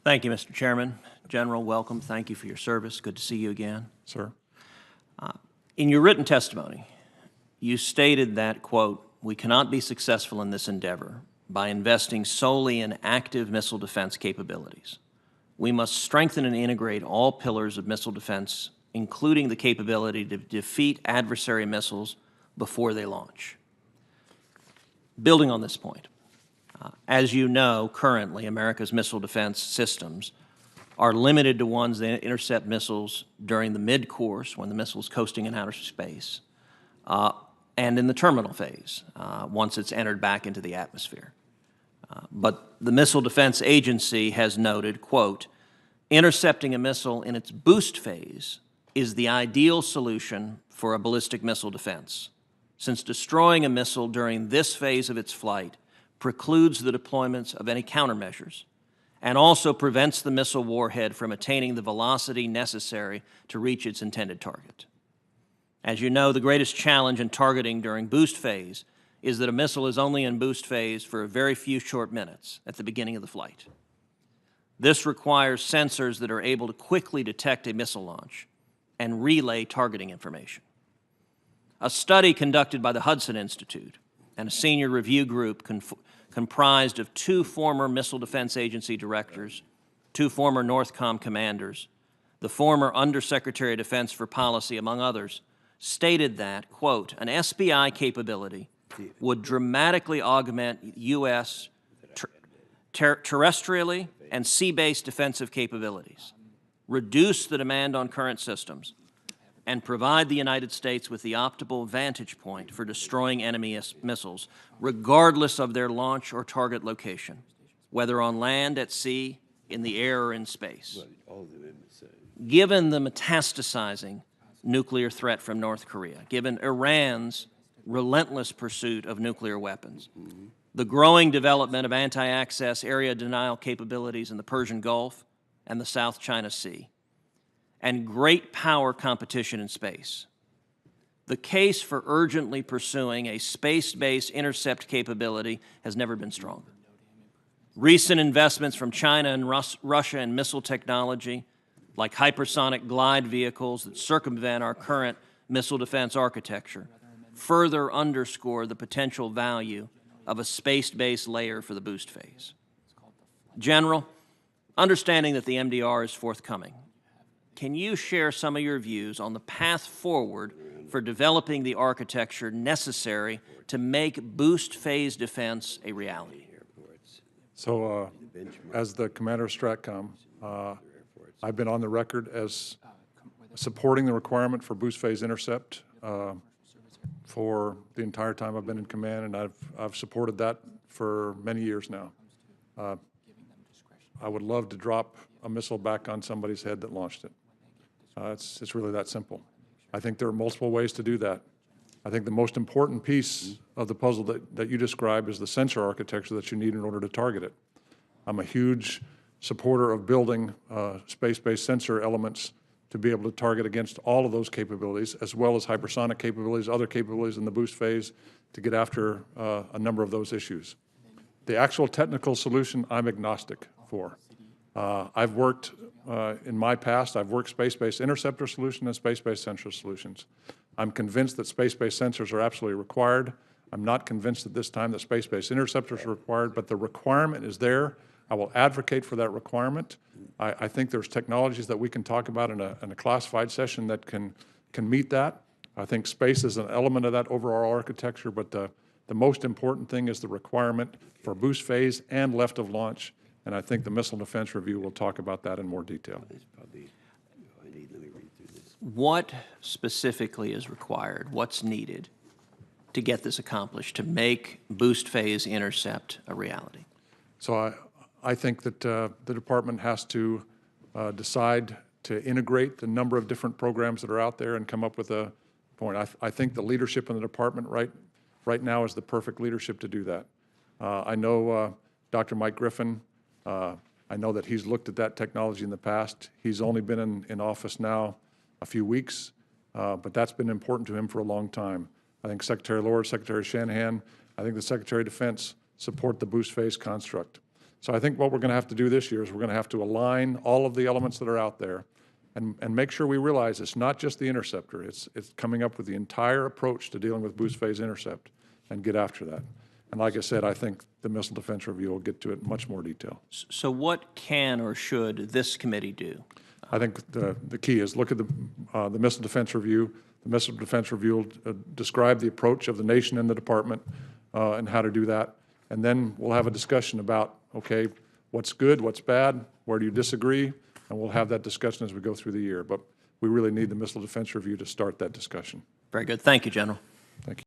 Thank you, Mr. Chairman. General, welcome. Thank you for your service. Good to see you again. Sir. In your written testimony, you stated that, quote, "We cannot be successful in this endeavor by investing solely in active missile defense capabilities. We must strengthen and integrate all pillars of missile defense, including the capability to defeat adversary missiles before they launch." Building on this point, as you know, currently America's missile defense systems are limited to ones that intercept missiles during the mid-course, when the missile is coasting in outer space, and in the terminal phase, once it's entered back into the atmosphere. But the Missile Defense Agency has noted, quote, "Intercepting a missile in its boost phase is the ideal solution for a ballistic missile defense, since destroying a missile during this phase of its flight precludes the deployments of any countermeasures and also prevents the missile warhead from attaining the velocity necessary to reach its intended target. As you know, the greatest challenge in targeting during boost phase is that a missile is only in boost phase for a very few short minutes at the beginning of the flight. This requires sensors that are able to quickly detect a missile launch and relay targeting information. A study conducted by the Hudson Institute and a senior review group comprised of 2 former Missile Defense Agency directors, 2 former NORTHCOM commanders, the former Undersecretary of Defense for Policy, among others, stated that, quote, "An SBI capability would dramatically augment U.S. Terrestrially and sea-based defensive capabilities, reduce the demand on current systems, and provide the United States with the optimal vantage point for destroying enemy missiles, regardless of their launch or target location, whether on land, at sea, in the air, or in space." Given the metastasizing nuclear threat from North Korea, given Iran's relentless pursuit of nuclear weapons, the growing development of anti-access area denial capabilities in the Persian Gulf and the South China Sea, and great power competition in space, the case for urgently pursuing a space-based intercept capability has never been stronger. Recent investments from China and Russia in missile technology, like hypersonic glide vehicles that circumvent our current missile defense architecture, further underscore the potential value of a space-based layer for the boost phase. General, understanding that the MDR is forthcoming, can you share some of your views on the path forward for developing the architecture necessary to make boost phase defense a reality? So, as the Commander of STRATCOM, I've been on the record as supporting the requirement for boost phase intercept for the entire time I've been in command, and I've supported that for many years now. I would love to drop a missile back on somebody's head that launched it. It's really that simple. I think there are multiple ways to do that. I think the most important piece of the puzzle that you described is the sensor architecture that you need in order to target it. I'm a huge supporter of building space-based sensor elements to be able to target against all of those capabilities, as well as hypersonic capabilities, other capabilities in the boost phase to get after a number of those issues. The actual technical solution, I'm agnostic for. I've worked, in my past, I've worked space-based interceptor solution and space-based sensor solutions. I'm convinced that space-based sensors are absolutely required. I'm not convinced at this time that space-based interceptors are required, but the requirement is there. I will advocate for that requirement. I think there's technologies that we can talk about in a classified session that can meet that. I think space is an element of that overall architecture, but the most important thing is the requirement for boost phase and left of launch, and I think the Missile Defense Review will talk about that in more detail. What specifically is required? What's needed to get this accomplished, to make boost phase intercept a reality? So I think that the department has to decide to integrate the number of different programs that are out there and come up with a point. I think the leadership in the department right now is the perfect leadership to do that. I know Dr. Mike Griffin. I know that he's looked at that technology in the past. He's only been in office now a few weeks, but that's been important to him for a long time. I think Secretary Lord, Secretary Shanahan, I think the Secretary of Defense support the boost phase construct. So I think what we're going to have to do this year is we're going to have to align all of the elements that are out there and make sure we realize it's not just the interceptor. It's coming up with the entire approach to dealing with boost phase intercept and get after that. And like I said, I think the Missile Defense Review will get to it in much more detail. So what can or should this committee do? I think the key is look at the Missile Defense Review. The Missile Defense Review will describe the approach of the nation and the department and how to do that. And then we'll have a discussion about, okay, what's good, what's bad, where do you disagree, and we'll have that discussion as we go through the year. But we really need the Missile Defense Review to start that discussion. Very good. Thank you, General. Thank you.